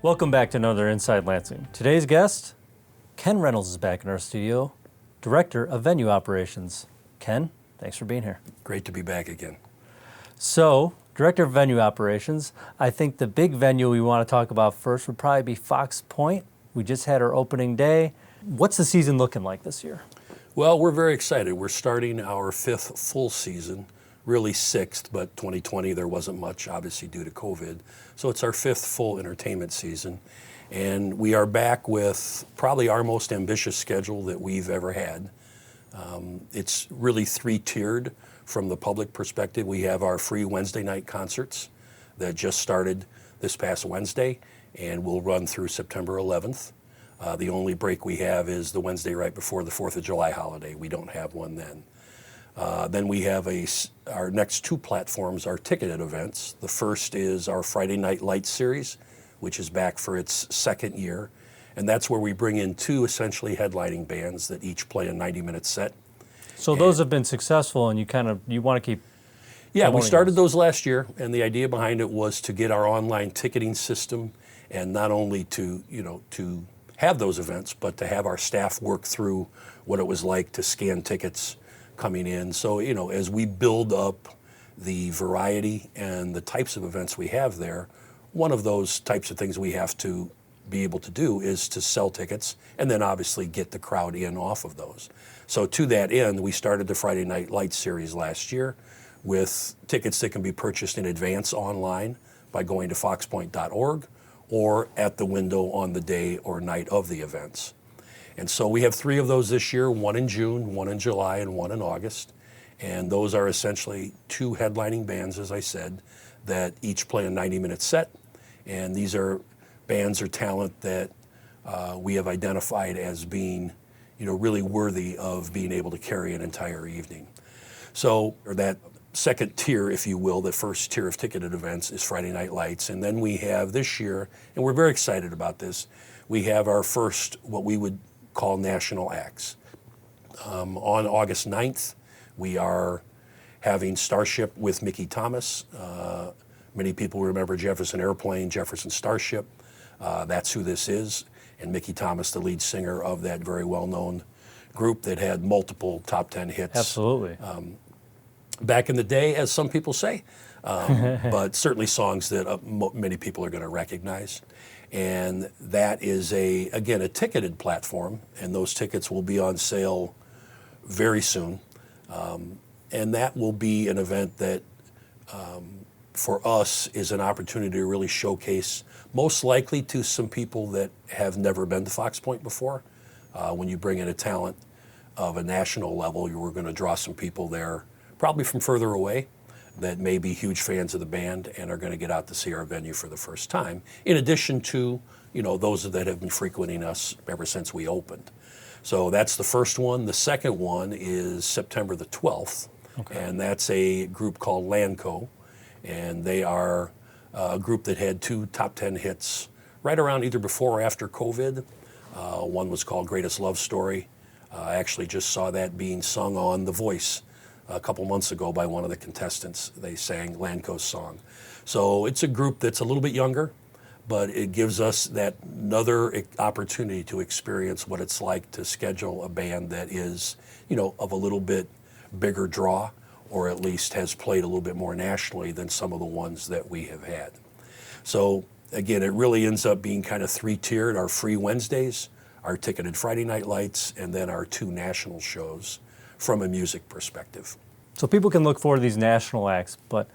Welcome back to another Inside Lansing. Today's guest, Ken Reynolds, is back in our studio, Director of Venue Operations. Ken, thanks for being here. Great to be back again. So, Director of Venue Operations, I think the big venue we want to talk about first would probably be Fox Pointe. We just had our opening day. What's the season looking like this year? Well, we're very excited. We're starting our 5th full season, really 6th, but 2020 there wasn't much, obviously due to COVID. So it's our 5th full entertainment season. And we are back with probably our most ambitious schedule that we've ever had. It's really 3-tiered from the public perspective. We have our free Wednesday night concerts that just started this past Wednesday and will run through September 11th. The only break we have is the Wednesday right before the 4th of July holiday. We don't have one then. Then we have our next 2 platforms are ticketed events. The first is our Friday Night Lights series, which is back for its 2nd year. And that's where we bring in 2 essentially headlining bands that each play a 90-minute set. So those have been successful, and you want to keep. Yeah, we started those last year, and the idea behind it was to get our online ticketing system, and not only to have those events, but to have our staff work through what it was like to scan tickets coming in. So, as we build up the variety and the types of events we have there, one of those types of things we have to be able to do is to sell tickets and then obviously get the crowd in off of those. So to that end, we started the Friday Night Lights series last year with tickets that can be purchased in advance online by going to foxpointe.org or at the window on the day or night of the events. And so we have 3 of those this year, 1 in June, 1 in July, and 1 in August. And those are essentially 2 headlining bands, as I said, that each play a 90-minute set. And these are bands or talent that we have identified as being, really worthy of being able to carry an entire evening. So, or that second tier, if you will, the first tier of ticketed events is Friday Night Lights. And then we have this year, and we're very excited about this, we have our first, what we would call national acts. On August 9th, we are having Starship with Mickey Thomas. Many people remember Jefferson Airplane, Jefferson Starship. That's who this is. And Mickey Thomas, the lead singer of that very well-known group that had multiple top 10 hits. Absolutely. Back in the day, as some people say, but certainly songs that many people are going to recognize. And that is, again, a ticketed platform, and those tickets will be on sale very soon. And that will be an event that, for us, is an opportunity to really showcase, most likely to some people that have never been to Fox Pointe before. When you bring in a talent of a national level, you were going to draw some people there, probably from further away, that may be huge fans of the band and are going to get out to see our venue for the first time, in addition to, those that have been frequenting us ever since we opened. So that's the first one. The second one is September the 12th, and that's a group called Lanco, and they are a group that had 2 top 10 hits right around either before or after COVID. One was called Greatest Love Story. I actually just saw that being sung on The Voice a couple months ago by one of the contestants. They sang Lanco's song. So it's a group that's a little bit younger, but it gives us that another opportunity to experience what it's like to schedule a band that is, of a little bit bigger draw, or at least has played a little bit more nationally than some of the ones that we have had. So again, it really ends up being kind of 3-tiered, our free Wednesdays, our ticketed Friday Night Lights, and then our 2 national shows from a music perspective. So people can look forward to these national acts, but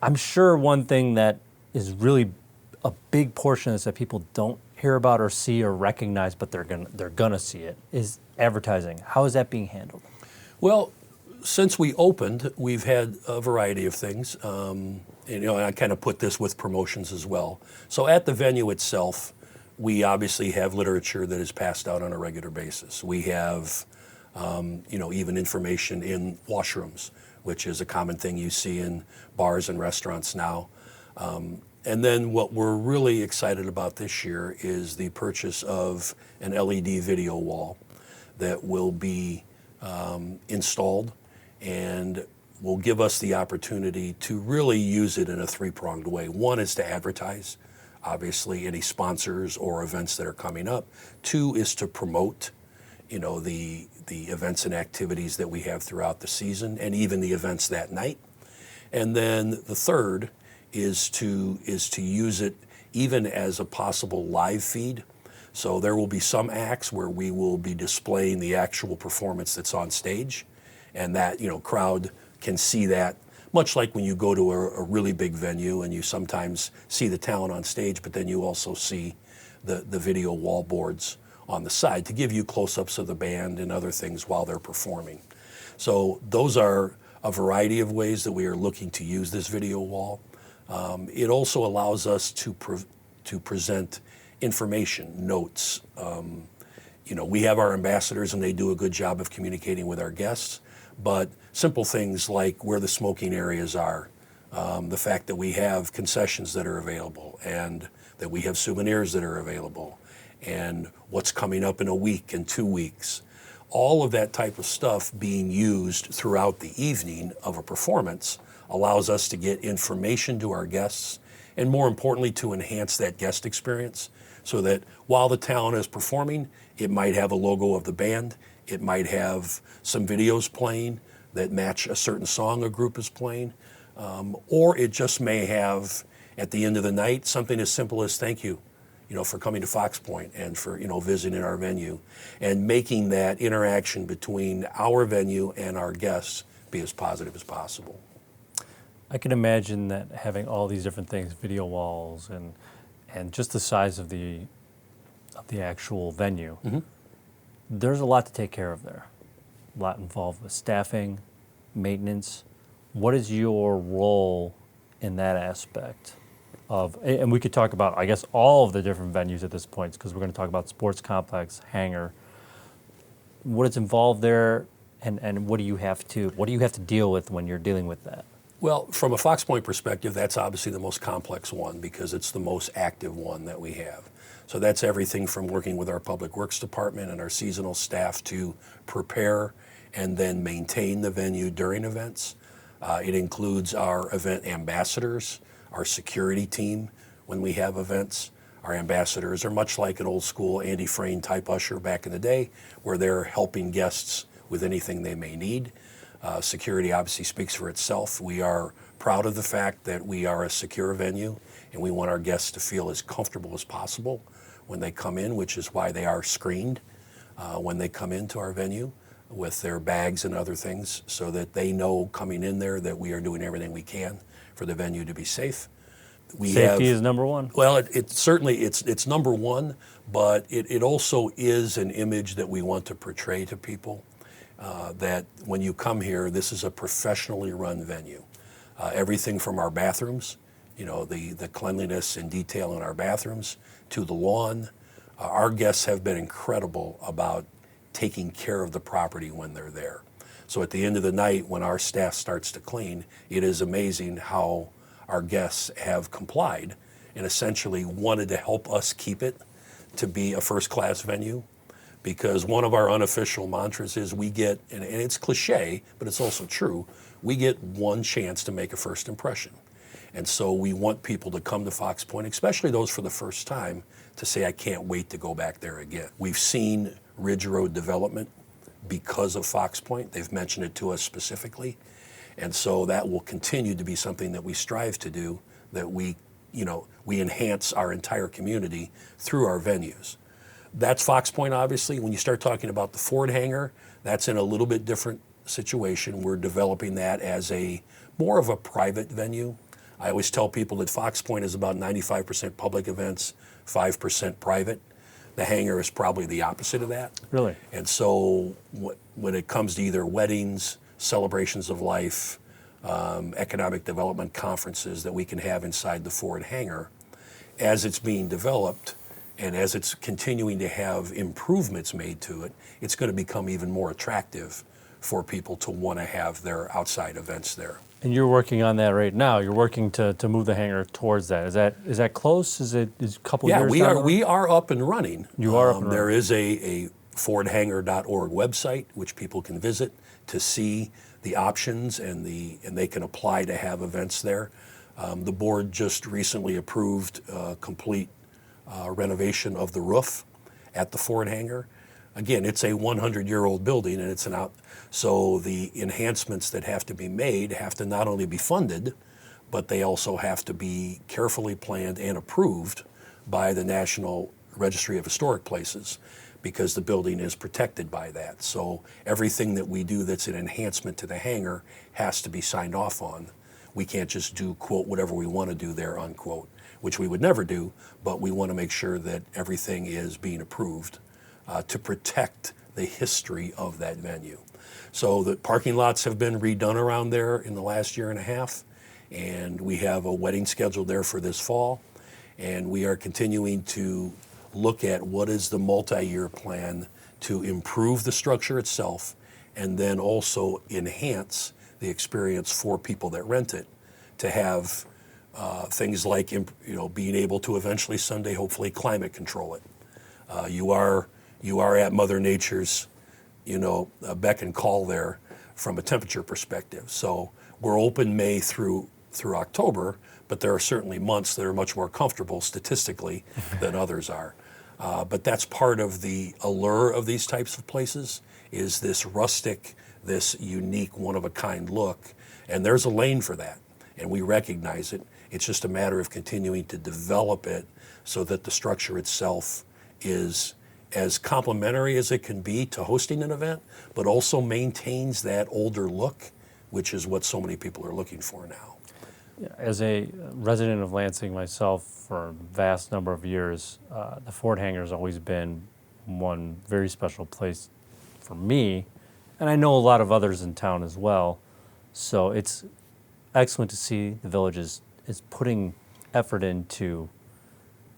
I'm sure one thing that is really a big portion of this that people don't hear about or see or recognize, but they're gonna see it, is advertising. How is that being handled? Well, since we opened, we've had a variety of things. And I kind of put this with promotions as well. So at the venue itself, we obviously have literature that is passed out on a regular basis. We have even information in washrooms, which is a common thing you see in bars and restaurants now. And then what we're really excited about this year is the purchase of an LED video wall that will be installed and will give us the opportunity to really use it in a 3-pronged way. One is to advertise obviously any sponsors or events that are coming up. 2 is to promote, the events and activities that we have throughout the season, and even the events that night. And then the 3rd is to use it even as a possible live feed. So there will be some acts where we will be displaying the actual performance that's on stage, and that crowd can see that, much like when you go to a really big venue and you sometimes see the talent on stage, but then you also see the video wall boards on the side to give you close-ups of the band and other things while they're performing. So those are a variety of ways that we are looking to use this video wall. It also allows us to present information, notes. We have our ambassadors and they do a good job of communicating with our guests, but simple things like where the smoking areas are, the fact that we have concessions that are available and that we have souvenirs that are available, and what's coming up in a week and 2 weeks. All of that type of stuff being used throughout the evening of a performance allows us to get information to our guests, and more importantly, to enhance that guest experience, so that while the talent is performing, it might have a logo of the band, it might have some videos playing that match a certain song a group is playing, or it just may have, at the end of the night, something as simple as thank you, for coming to Fox Pointe and for, visiting our venue, and making that interaction between our venue and our guests be as positive as possible. I can imagine that having all these different things, video walls and just the size of the actual venue, there's a lot to take care of there. A lot involved with staffing, maintenance. What is your role in that aspect of, and we could talk about, I guess, all of the different venues at this point, because we're going to talk about sports complex, hangar, what is involved there, and what do you have to deal with when you're dealing with that? Well, from a Fox Pointe perspective, that's obviously the most complex one because it's the most active one that we have. So that's everything from working with our Public Works Department and our seasonal staff to prepare and then maintain the venue during events. It includes our event ambassadors, our security team when we have events. Our ambassadors are much like an old school Andy Frayne type usher back in the day, where they're helping guests with anything they may need. Security obviously speaks for itself. We are proud of the fact that we are a secure venue, and we want our guests to feel as comfortable as possible when they come in, which is why they are screened when they come into our venue with their bags and other things, so that they know coming in there that we are doing everything we can for the venue to be safe. Safety is number one. Well, it certainly it's number one, but it also is an image that we want to portray to people. That when you come here, this is a professionally run venue. Everything from our bathrooms, the cleanliness and detail in our bathrooms, to the lawn. Our guests have been incredible about taking care of the property when they're there. So at the end of the night, when our staff starts to clean, it is amazing how our guests have complied and essentially wanted to help us keep it to be a first-class venue. Because one of our unofficial mantras is we get, and it's cliche, but it's also true, we get one chance to make a first impression. And so we want people to come to Fox Pointe, especially those for the first time, to say, I can't wait to go back there again. We've seen Ridge Road development because of Fox Pointe. They've mentioned it to us specifically. And so that will continue to be something that we strive to do, that we enhance our entire community through our venues. That's Fox Pointe, obviously. When you start talking about the Ford hangar, that's in a little bit different situation. We're developing that as more of a private venue. I always tell people that Fox Pointe is about 95% public events, 5% private. The hangar is probably the opposite of that. Really? And so when it comes to either weddings, celebrations of life, economic development conferences that we can have inside the Ford hangar, as it's being developed, and as it's continuing to have improvements made to it, it's going to become even more attractive for people to want to have their outside events there. And you're working on that right now. You're working to move the hangar towards that. Is that close? Is a couple years? Yeah, we are up and running. You are up and running. There is a fordhangar.org website which people can visit to see the options, and they can apply to have events there. The board just recently approved complete renovation of the roof at the Ford hangar. Again, it's a 100-year-old building, and it's so the enhancements that have to be made have to not only be funded, but they also have to be carefully planned and approved by the National Registry of Historic Places, because the building is protected by that. So everything that we do that's an enhancement to the hangar has to be signed off on. We can't just do, quote, whatever we want to do there, unquote, which we would never do, but we want to make sure that everything is being approved to protect the history of that venue. So the parking lots have been redone around there in the last year and a half, and we have a wedding scheduled there for this fall, and we are continuing to look at what is the multi-year plan to improve the structure itself and then also enhance the experience for people that rent it, to have things like being able to eventually someday hopefully climate control it. You are at Mother Nature's beck and call there from a temperature perspective. So we're open May through October, but there are certainly months that are much more comfortable statistically than others are. But that's part of the allure of these types of places, is this rustic, this unique, one-of-a-kind look. And there's a lane for that, and we recognize it. It's just a matter of continuing to develop it so that the structure itself is as complementary as it can be to hosting an event, but also maintains that older look, which is what so many people are looking for now. As a resident of Lansing myself for a vast number of years, the Ford hangar has always been one very special place for me, and I know a lot of others in town as well. So it's excellent to see the village is putting effort into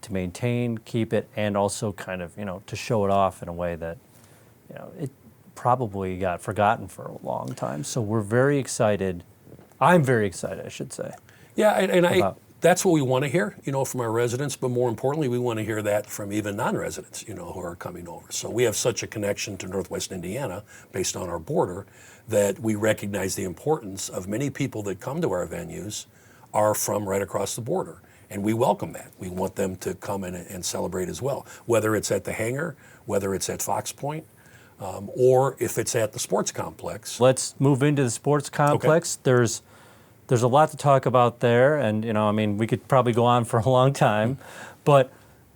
to maintain, keep it, and also kind of to show it off in a way that it probably got forgotten for a long time. So we're very excited. I'm very excited, I should say. Yeah, that's what we want to hear, from our residents, but more importantly, we want to hear that from even non-residents, who are coming over. So we have such a connection to Northwest Indiana based on our border that we recognize the importance of many people that come to our venues are from right across the border. And we welcome that. We want them to come in and celebrate as well, whether it's at the hangar, whether it's at Fox Pointe, or if it's at the sports complex. Let's move into the sports complex. Okay. There's a lot to talk about there, and we could probably go on for a long time, but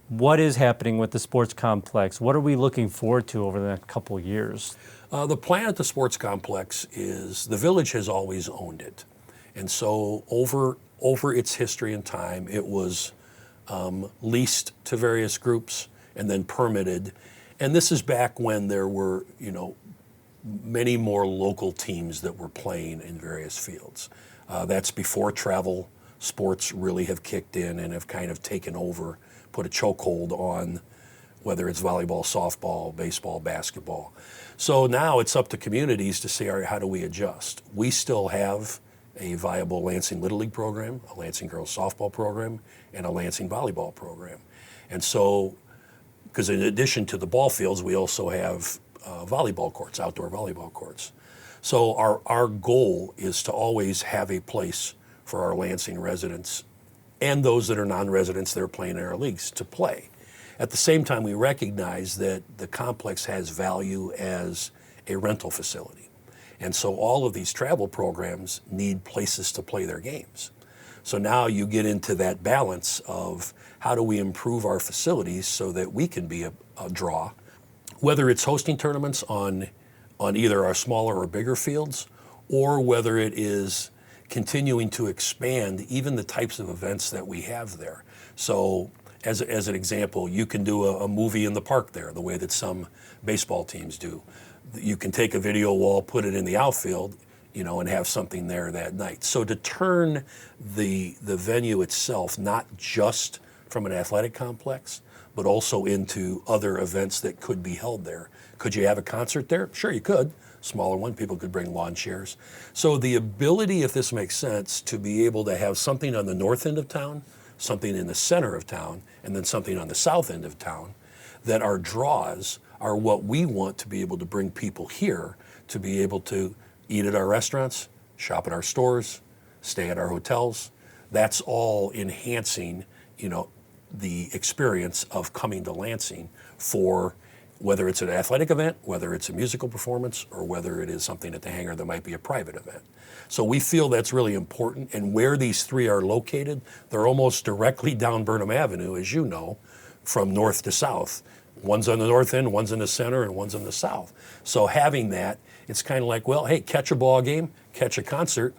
what is happening with the sports complex? What are we looking forward to over the next couple of years? The plan at the sports complex is the village has always owned it, and so over its history and time, it was leased to various groups and then permitted, and this is back when there were many more local teams that were playing in various fields. That's before travel sports really have kicked in and have kind of taken over, put a chokehold on whether it's volleyball, softball, baseball, basketball. So now it's up to communities to say, all right, how do we adjust? We still have a viable Lansing Little League program, a Lansing girls softball program, and a Lansing volleyball program. And so, because in addition to the ball fields, we also have volleyball courts, outdoor volleyball courts. So our goal is to always have a place for our Lansing residents and those that are non-residents that are playing in our leagues to play. At the same time, we recognize that the complex has value as a rental facility. And so all of these travel programs need places to play their games. So now you get into that balance of how do we improve our facilities so that we can be a draw, whether it's hosting tournaments on either our smaller or bigger fields, or whether it is continuing to expand even the types of events that we have there. So as an example, you can do a movie in the park there, the way that some baseball teams do. You can take a video wall, put it in the outfield, and have something there that night. So to turn the venue itself, not just from an athletic complex, but also into other events that could be held there. Could you have a concert there? Sure, you could. Smaller one, people could bring lawn chairs. So the ability, if this makes sense, to be able to have something on the north end of town, something in the center of town, and then something on the south end of town, that our draws are what we want to be able to bring people here to be able to eat at our restaurants, shop at our stores, stay at our hotels, That's all enhancing, the experience of coming to Lansing for whether it's an athletic event, whether it's a musical performance, or whether it is something at the hangar that might be a private event. So we feel that's really important. And where these three are located, they're almost directly down Burnham Avenue, as you know, from north to south. One's on the north end, one's in the center, and one's in the south. So having that, it's kind of like, well, hey, catch a ball game, catch a concert,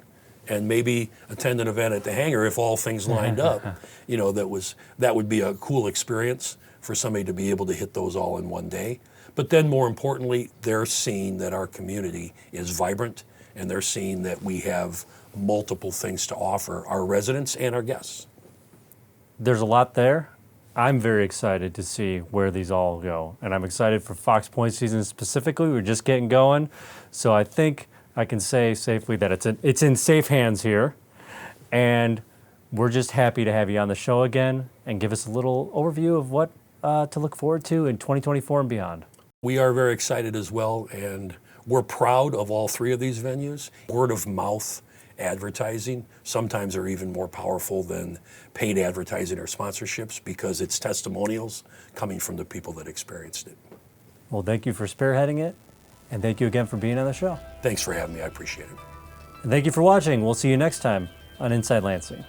and maybe attend an event at the hangar if all things lined up. That would be a cool experience for somebody to be able to hit those all in one day. But then more importantly, they're seeing that our community is vibrant, and they're seeing that we have multiple things to offer our residents and our guests. There's a lot there. I'm very excited to see where these all go, and I'm excited for Fox Pointe season specifically. We're just getting going, so I think I can say safely that it's in safe hands here, and we're just happy to have you on the show again and give us a little overview of what to look forward to in 2024 and beyond. We are very excited as well, and we're proud of all three of these venues. Word of mouth advertising sometimes are even more powerful than paid advertising or sponsorships because it's testimonials coming from the people that experienced it. Well, thank you for spearheading it, and thank you again for being on the show. Thanks for having me. I appreciate it. And thank you for watching. We'll see you next time on Inside Lansing.